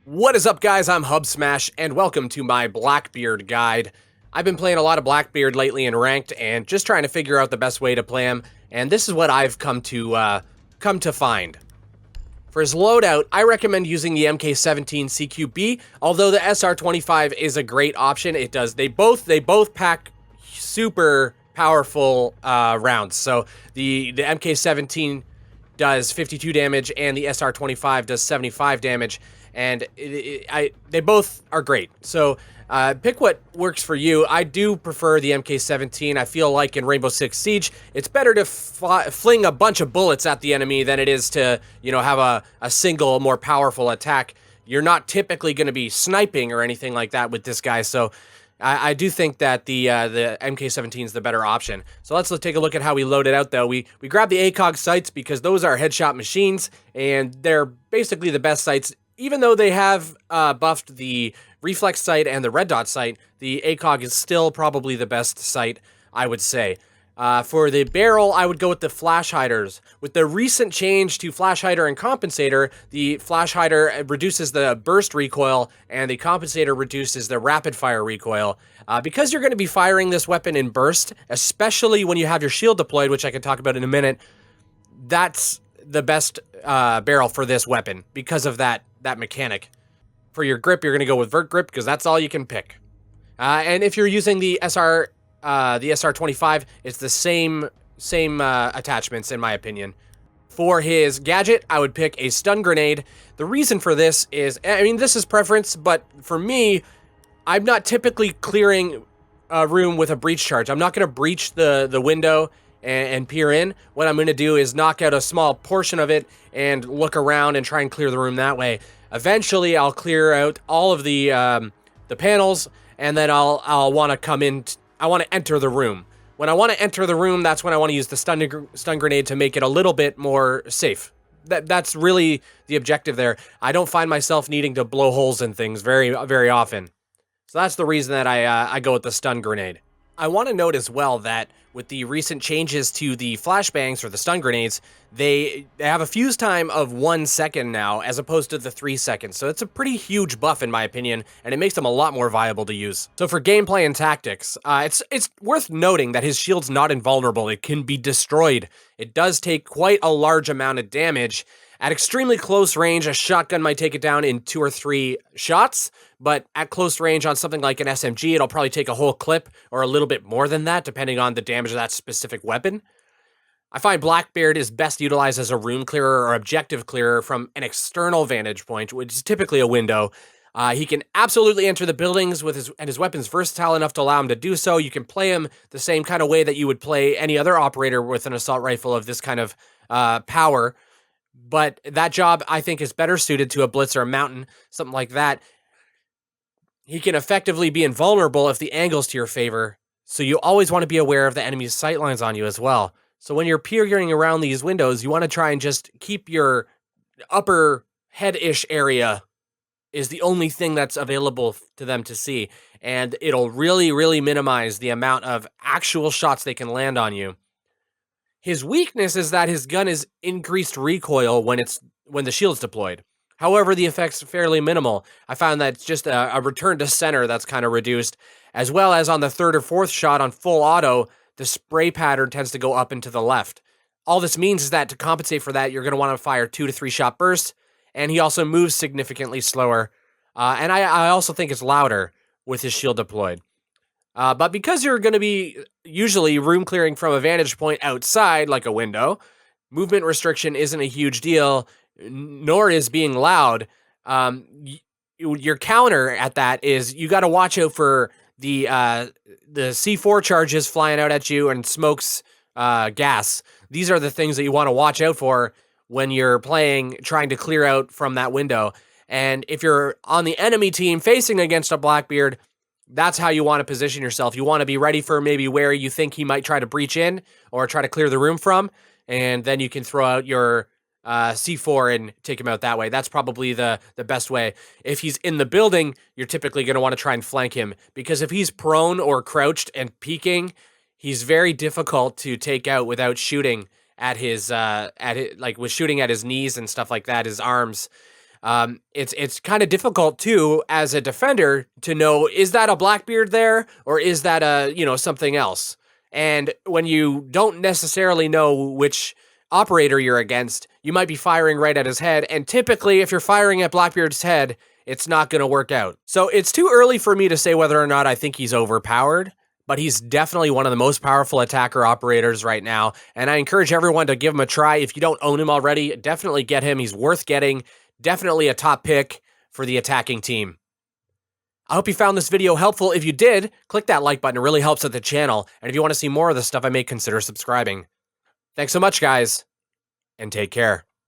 What is up, guys? I'm Hub Smash, and welcome to my Blackbeard guide. I've been playing a lot of Blackbeard lately in Ranked, and just trying to figure out the best way to play him, and this is what I've come to find. For his loadout, I recommend using the Mk17 CQB, although the SR25 is a great option. They both pack super powerful rounds. So the Mk17 does 52 damage, and the SR25 does 75 damage. And they both are great. So pick what works for you. I do prefer the Mk17. I feel like in Rainbow Six Siege, it's better to fling a bunch of bullets at the enemy than it is to, have a single, more powerful attack. You're not typically going to be sniping or anything like that with this guy. So I do think that the Mk17 is the better option. So let's take a look at how we load it out, though. We grab the Acog Sights because those are headshot machines, and they're basically the best sights. Even though they have buffed the reflex sight and the red dot sight, the Acog is still probably the best sight, I would say. For the barrel, I would go with the flash hiders. With the recent change to flash hider and compensator, the flash hider reduces the burst recoil and the compensator reduces the rapid fire recoil. Because you're going to be firing this weapon in burst, especially when you have your shield deployed, which I can talk about in a minute, that's the best barrel for this weapon because of that mechanic. For your grip, you're going to go with vert grip because that's all you can pick. And if you're using the SR25, it's the same attachments in my opinion. For his gadget, I would pick a stun grenade. The reason for this is, this is preference, but for me, I'm not typically clearing a room with a breach charge. I'm not going to breach the window and peer in. What I'm going to do is knock out a small portion of it and look around and try and clear the room that way. Eventually, I'll clear out all of the panels, and then I'll want to come in. I want to enter the room. When I want to enter the room, that's when I want to use the stun grenade to make it a little bit more safe. That's really the objective there. I don't find myself needing to blow holes in things very, very often. So that's the reason that I go with the stun grenade. I want to note as well that with the recent changes to the flashbangs or the stun grenades, they have a fuse time of 1 second now as opposed to the 3 seconds. So it's a pretty huge buff in my opinion, and it makes them a lot more viable to use. So for gameplay and tactics, it's worth noting that his shield's not invulnerable. It can be destroyed. It does take quite a large amount of damage. At extremely close range, a shotgun might take it down in 2 or 3 shots, but at close range on something like an SMG, it'll probably take a whole clip or a little bit more than that, depending on the damage of that specific weapon. I find Blackbeard is best utilized as a room clearer or objective clearer from an external vantage point, which is typically a window. He can absolutely enter the buildings with his weapon's versatile enough to allow him to do so. You can play him the same kind of way that you would play any other operator with an assault rifle of this kind of power. But that job, I think, is better suited to a blitz or a mountain, something like that. He can effectively be invulnerable if the angle's to your favor, so you always want to be aware of the enemy's sight lines on you as well. So when you're peering around these windows, you want to try and just keep your upper head-ish area is the only thing that's available to them to see, and it'll really, really minimize the amount of actual shots they can land on you. His weakness is that his gun is increased recoil when the shield's deployed. However, the effect's fairly minimal. I found that it's just a return to center that's kind of reduced, as well as on the 3rd or 4th shot on full auto, the spray pattern tends to go up and to the left. All this means is that to compensate for that, you're going to want to fire 2 to 3 shot bursts, and he also moves significantly slower. And I also think it's louder with his shield deployed. But because you're going to be usually room clearing from a vantage point outside, like a window, movement restriction isn't a huge deal, nor is being loud. Your counter at that is you got to watch out for the C4 charges flying out at you and smokes gas. These are the things that you want to watch out for when you're trying to clear out from that window. And if you're on the enemy team facing against a Blackbeard, that's how you want to position yourself. You want to be ready for maybe where you think he might try to breach in or try to clear the room from, and then you can throw out your C4 and take him out that way. That's probably the best way. If he's in the building, you're typically going to want to try and flank him, because if he's prone or crouched and peeking, he's very difficult to take out without shooting at his shooting at his knees and stuff like that, his arms. It's kind of difficult too as a defender to know, is that a Blackbeard there or is that something else? And when you don't necessarily know which operator you're against, you might be firing right at his head, and typically if you're firing at Blackbeard's head, it's not going to work out. So it's too early for me to say whether or not I think he's overpowered, but he's definitely one of the most powerful attacker operators right now, and I encourage everyone to give him a try. If you don't own him already, definitely get him. He's worth getting. Definitely a top pick for the attacking team. I hope you found this video helpful. If you did, click that like button. It really helps at the channel, and if you want to see more of the stuff I make, consider subscribing. Thanks so much, guys, and take care.